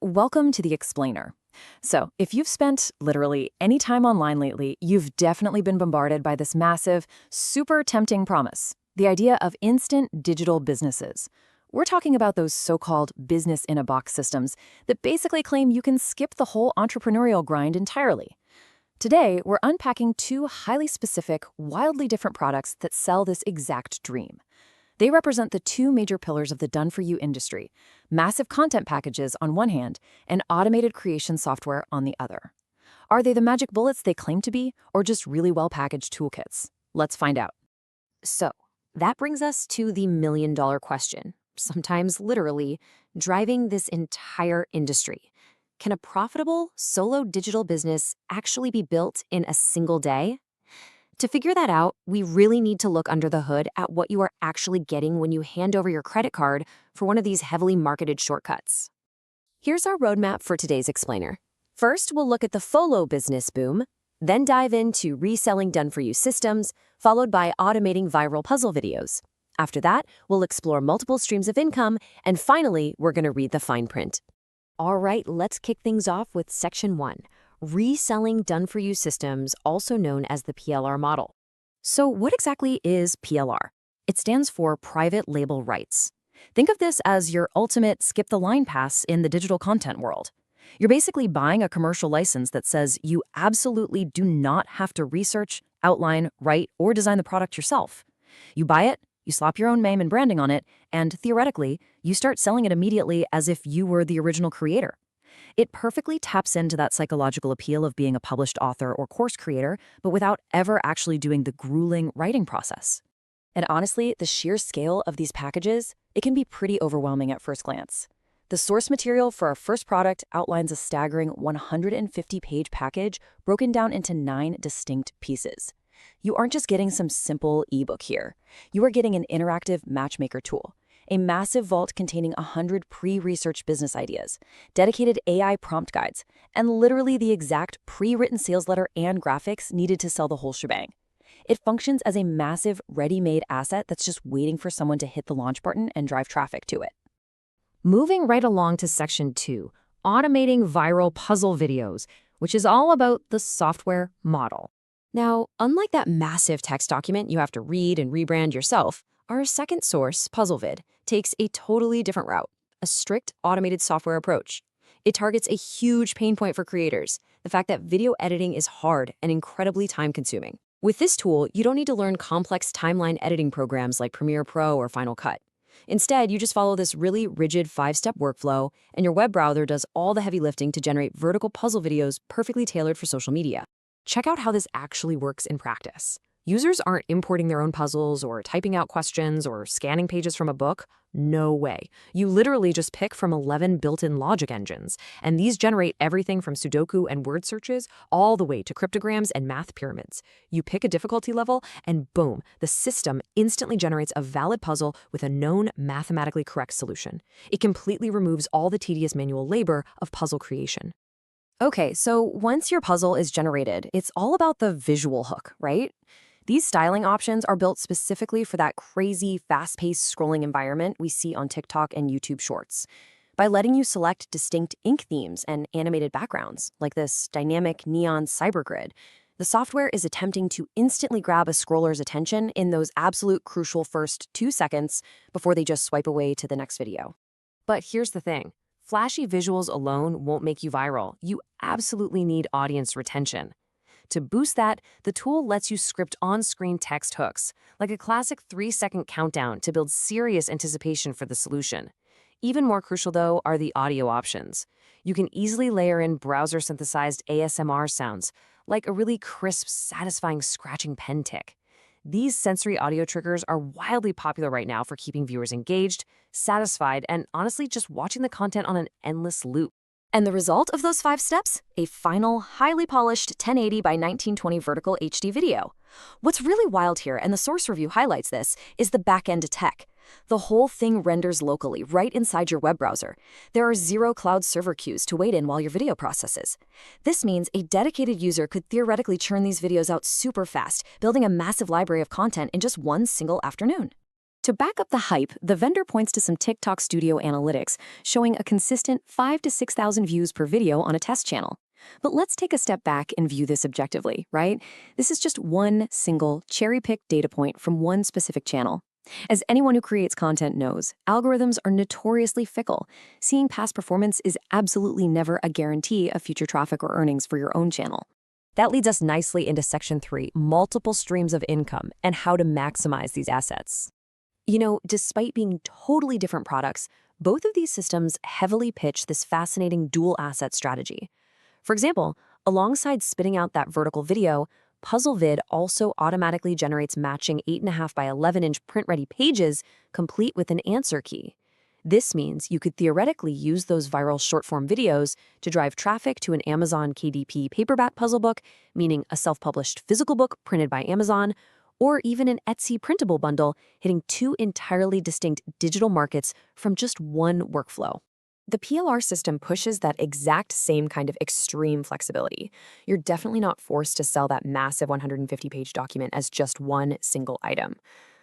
welcome to the Explainer. So, if you've spent literally any time online lately, you've definitely been bombarded by this massive, super tempting promise, the idea of instant digital businesses. We're talking about those so-called business-in-a-box systems that basically claim you can skip the whole entrepreneurial grind entirely. Today, we're unpacking two highly specific, wildly different products that sell this exact dream. They represent the two major pillars of the done-for-you industry: massive content packages on one hand and automated creation software on the other. Are they the magic bullets they claim to be, or just really well-packaged toolkits? Let's find out. So, that brings us to the million-dollar question, sometimes literally, driving this entire industry. Can a profitable, solo digital business actually be built in a single day? To figure that out, we really need to look under the hood at what you are actually getting when you hand over your credit card for one of these heavily marketed shortcuts. Here's our roadmap for today's Explainer. First, we'll look at the FOLO business boom, then dive into reselling done-for-you systems, followed by automating viral puzzle videos. After that, we'll explore multiple streams of income, and finally, we're going to read the fine print. All right, let's kick things off with Section 1. Reselling done-for-you systems, also known as the PLR model. So what exactly is PLR? It stands for Private Label Rights. Think of this as your ultimate skip-the-line pass in the digital content world. You're basically buying a commercial license that says you absolutely do not have to research, outline, write, or design the product yourself. You buy it, you slap your own name and branding on it, and theoretically, you start selling it immediately as if you were the original creator. It perfectly taps into that psychological appeal of being a published author or course creator, but without ever actually doing the grueling writing process. And honestly, the sheer scale of these packages, it can be pretty overwhelming at first glance. The source material for our first product outlines a staggering 150-page package broken down into 9 distinct pieces. You aren't just getting some simple ebook here. You are getting an interactive matchmaker tool, a massive vault containing 100 pre-researched business ideas, dedicated AI prompt guides, and literally the exact pre-written sales letter and graphics needed to sell the whole shebang. It functions as a massive, ready-made asset that's just waiting for someone to hit the launch button and drive traffic to it. Moving right along to Section 2, automating viral puzzle videos, which is all about the software model. Now, unlike that massive text document you have to read and rebrand yourself, our second source, PuzzleVid, takes a totally different route, a strict automated software approach. It targets a huge pain point for creators, the fact that video editing is hard and incredibly time-consuming. With this tool, you don't need to learn complex timeline editing programs like Premiere Pro or Final Cut. Instead, you just follow this really rigid 5-step workflow, and your web browser does all the heavy lifting to generate vertical puzzle videos perfectly tailored for social media. Check out how this actually works in practice. Users aren't importing their own puzzles or typing out questions or scanning pages from a book. No way. You literally just pick from 11 built-in logic engines, and these generate everything from Sudoku and word searches all the way to cryptograms and math pyramids. You pick a difficulty level, and boom, the system instantly generates a valid puzzle with a known mathematically correct solution. It completely removes all the tedious manual labor of puzzle creation. Okay, so once your puzzle is generated, it's all about the visual hook, right? These styling options are built specifically for that crazy, fast-paced scrolling environment we see on TikTok and YouTube Shorts. By letting you select distinct ink themes and animated backgrounds, like this dynamic neon cybergrid, the software is attempting to instantly grab a scroller's attention in those absolute crucial first 2 seconds before they just swipe away to the next video. But here's the thing. Flashy visuals alone won't make you viral. You absolutely need audience retention. To boost that, the tool lets you script on-screen text hooks, like a classic 3-second countdown to build serious anticipation for the solution. Even more crucial, though, are the audio options. You can easily layer in browser-synthesized ASMR sounds, like a really crisp, satisfying scratching pen tick. These sensory audio triggers are wildly popular right now for keeping viewers engaged, satisfied, and honestly just watching the content on an endless loop. And the result of those 5 steps? A final, highly polished 1080 by 1920 vertical HD video. What's really wild here, and the source review highlights this, is the back-end tech. The whole thing renders locally, right inside your web browser. There are 0 cloud server queues to wait in while your video processes. This means a dedicated user could theoretically churn these videos out super fast, building a massive library of content in just one single afternoon. To back up the hype, the vendor points to some TikTok Studio analytics showing a consistent 5 to 6,000 views per video on a test channel. But let's take a step back and view this objectively, right? This is just one single cherry-picked data point from one specific channel. As anyone who creates content knows, algorithms are notoriously fickle. Seeing past performance is absolutely never a guarantee of future traffic or earnings for your own channel. That leads us nicely into Section 3, multiple streams of income and how to maximize these assets. You know, despite being totally different products, both of these systems heavily pitch this fascinating dual asset strategy. For example, alongside spitting out that vertical video, PuzzleVid also automatically generates matching 8.5 by 11-inch print-ready pages, complete with an answer key. This means you could theoretically use those viral short-form videos to drive traffic to an Amazon KDP paperback puzzle book, meaning a self-published physical book printed by Amazon, or even an Etsy printable bundle, hitting two entirely distinct digital markets from just one workflow. The PLR system pushes that exact same kind of extreme flexibility. You're definitely not forced to sell that massive 150-page document as just one single item.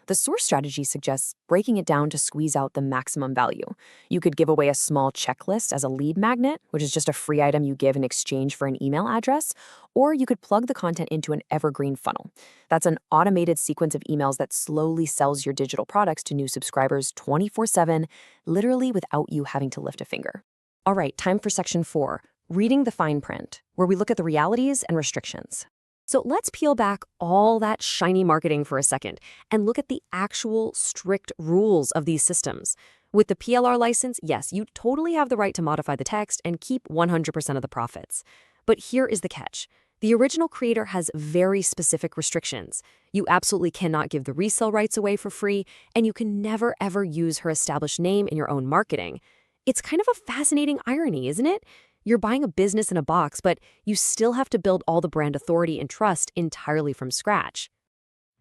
The source strategy suggests breaking it down to squeeze out the maximum value. You could give away a small checklist as a lead magnet, which is just a free item you give in exchange for an email address, or you could plug the content into an evergreen funnel. That's an automated sequence of emails that slowly sells your digital products to new subscribers 24/7, literally without you having to lift a finger. All right, time for Section 4, reading the fine print, where we look at the realities and restrictions. So let's peel back all that shiny marketing for a second and look at the actual strict rules of these systems. With the PLR license, yes, you totally have the right to modify the text and keep 100% of the profits. But here is the catch. The original creator has very specific restrictions. You absolutely cannot give the resale rights away for free, and you can never ever use her established name in your own marketing. It's kind of a fascinating irony, isn't it? You're buying a business in a box, but you still have to build all the brand authority and trust entirely from scratch.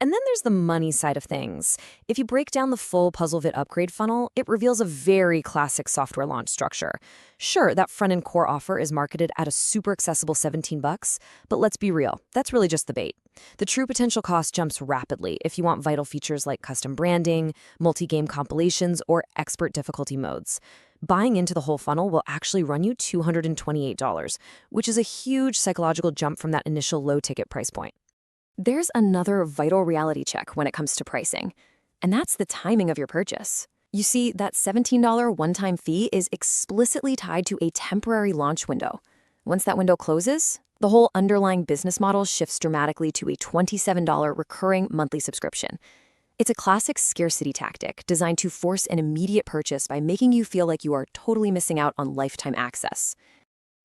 And then there's the money side of things. If you break down the full PuzzleVid upgrade funnel, it reveals a very classic software launch structure. Sure, that front-end core offer is marketed at a super accessible $17, but let's be real, that's really just the bait. The true potential cost jumps rapidly if you want vital features like custom branding, multi-game compilations, or expert difficulty modes. Buying into the whole funnel will actually run you $228, which is a huge psychological jump from that initial low-ticket price point. There's another vital reality check when it comes to pricing, and that's the timing of your purchase. You see, that $17 one-time fee is explicitly tied to a temporary launch window. Once that window closes, the whole underlying business model shifts dramatically to a $27 recurring monthly subscription. It's a classic scarcity tactic designed to force an immediate purchase by making you feel like you are totally missing out on lifetime access.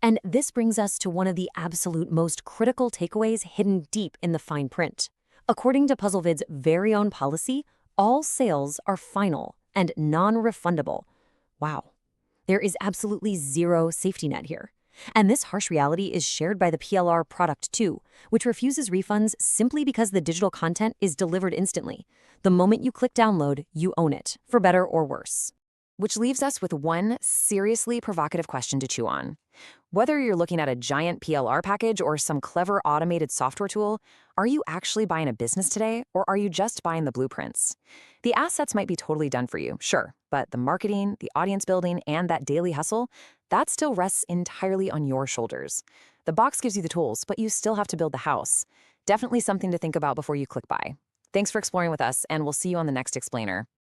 And this brings us to one of the absolute most critical takeaways hidden deep in the fine print. According to PuzzleVid's very own policy, all sales are final and non-refundable. Wow. There is absolutely zero safety net here. And this harsh reality is shared by the PLR product too, which refuses refunds simply because the digital content is delivered instantly. The moment you click download, you own it, for better or worse. Which leaves us with one seriously provocative question to chew on. Whether you're looking at a giant PLR package or some clever automated software tool, are you actually buying a business today, or are you just buying the blueprints? The assets might be totally done for you, sure, but the marketing, the audience building, and that daily hustle, that still rests entirely on your shoulders. The box gives you the tools, but you still have to build the house. Definitely something to think about before you click buy. Thanks for exploring with us, and we'll see you on the next explainer.